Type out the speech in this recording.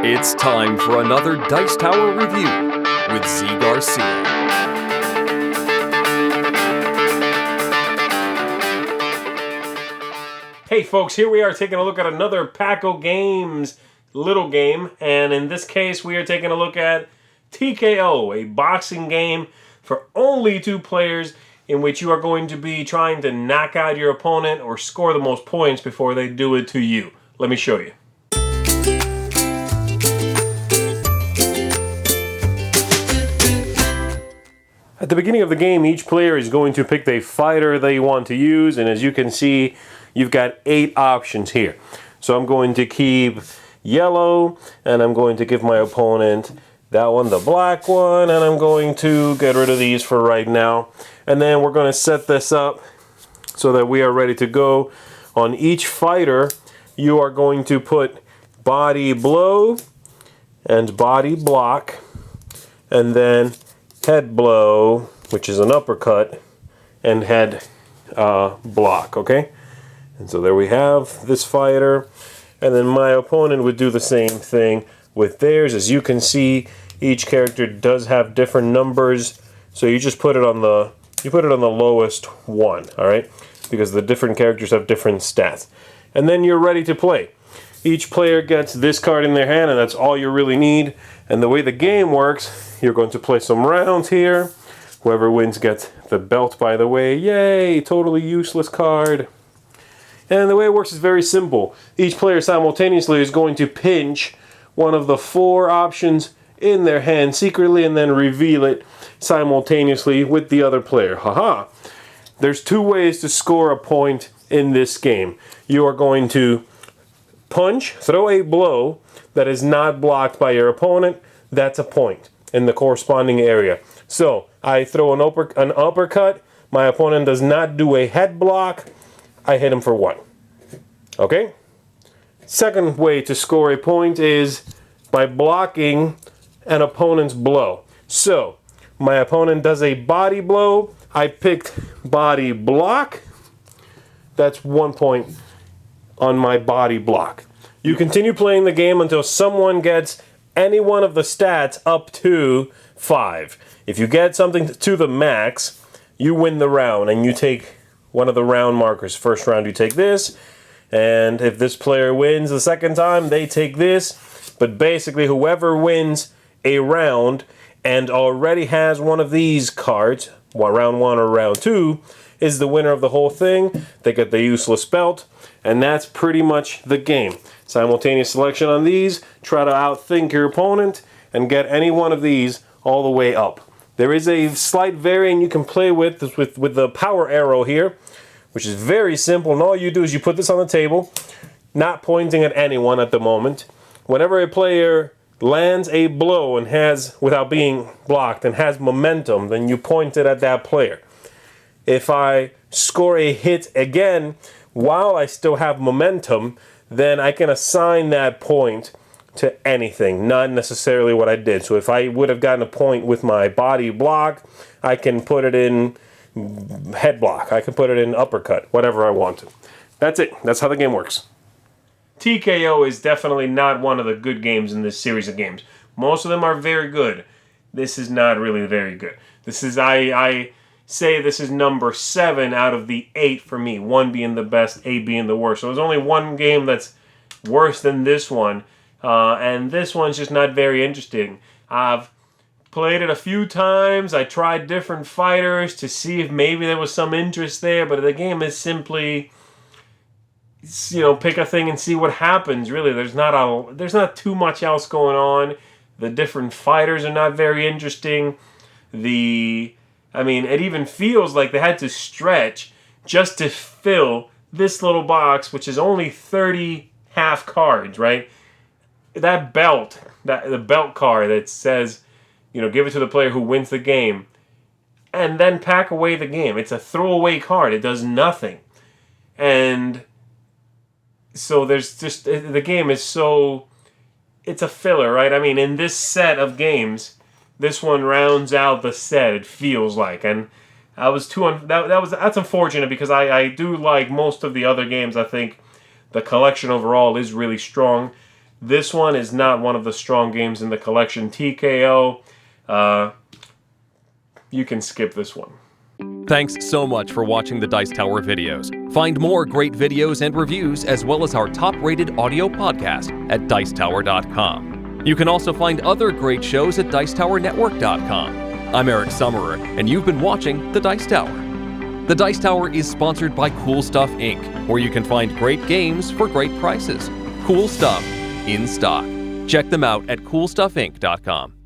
It's time for another Dice Tower review with Zee Garcia. Hey folks, here we are taking a look at another Paco Games little game, and in this case we are taking a look at TKO, a boxing game for only 2 players in which you are going to be trying to knock out your opponent or score the most points before they do it to you. Let me show you. At the beginning of the game, each player is going to pick the fighter they want to use, and as you can see, you've got 8 options here. So I'm going to keep yellow, and I'm going to give my opponent that one, the black one, and I'm going to get rid of these for right now. And then we're going to set this up so that we are ready to go. On each fighter, you are going to put body blow and body block, and then head blow, which is an uppercut, and head block, okay? And so there we have this fighter, and then my opponent would do the same thing with theirs. As you can see, each character does have different numbers, so you just put it on the lowest one, all right? Because the different characters have different stats. And then you're ready to play. Each player gets this card in their hand, and that's all you really need. And the way the game works, you're going to play some rounds here. Whoever wins gets the belt, by the way. Yay! Totally useless card. And the way it works is very simple. Each player simultaneously is going to pinch one of the 4 options in their hand secretly and then reveal it simultaneously with the other player. Haha! There's 2 ways to score a point in this game. You are going to punch, throw a blow that is not blocked by your opponent. That's a point in the corresponding area. So, I throw an uppercut. My opponent does not do a head block. I hit him for 1. Okay? Second way to score a point is by blocking an opponent's blow. So, my opponent does a body blow. I picked body block. That's 1 point on my body block. You continue playing the game until someone gets any one of the stats up to 5. If you get something to the max, you win the round and you take one of the round markers. First round you take this, and if this player wins the second time, they take this. But basically, whoever wins a round and already has one of these cards, round 1 or round 2, is the winner of the whole thing. They get the useless belt, and that's pretty much the game. Simultaneous selection on these. Try to outthink your opponent and get any one of these all the way up. There is a slight variant you can play with the power arrow here, which is very simple. And all you do is you put this on the table, not pointing at anyone at the moment. Whenever a player lands a blow and has, without being blocked, and has momentum, then you point it at that player. If I score a hit again while I still have momentum, then I can assign that point to anything, not necessarily what I did. So if I would have gotten a point with my body block, I can put it in head block. I can put it in uppercut, whatever I want to. That's it. That's how the game works. TKO is definitely not one of the good games in this series of games. Most of them are very good. This is not really very good. This is, I say this is number 7 out of the 8 for me. 1 being the best, 8 being the worst. So there's only one game that's worse than this one. And this one's just not very interesting. I've played it a few times. I tried different fighters to see if maybe there was some interest there. But the game is simply, pick a thing and see what happens. Really, there's not too much else going on. The different fighters are not very interesting. It even feels like they had to stretch just to fill this little box, which is only 30 half cards, right? That belt, the belt card that says, give it to the player who wins the game, and then pack away the game. It's a throwaway card. It does nothing. And so there's just, the game is so, it's a filler, right? In this set of games, this one rounds out the set, it feels like. And that's unfortunate because I do like most of the other games. I think the collection overall is really strong. This one is not one of the strong games in the collection. TKO, you can skip this one. Thanks so much for watching the Dice Tower videos. Find more great videos and reviews, as well as our top-rated audio podcast at Dicetower.com. You can also find other great shows at DicetowerNetwork.com. I'm Eric Summerer, and you've been watching The Dice Tower. The Dice Tower is sponsored by Cool Stuff Inc., where you can find great games for great prices. Cool stuff in stock. Check them out at CoolStuffInc.com.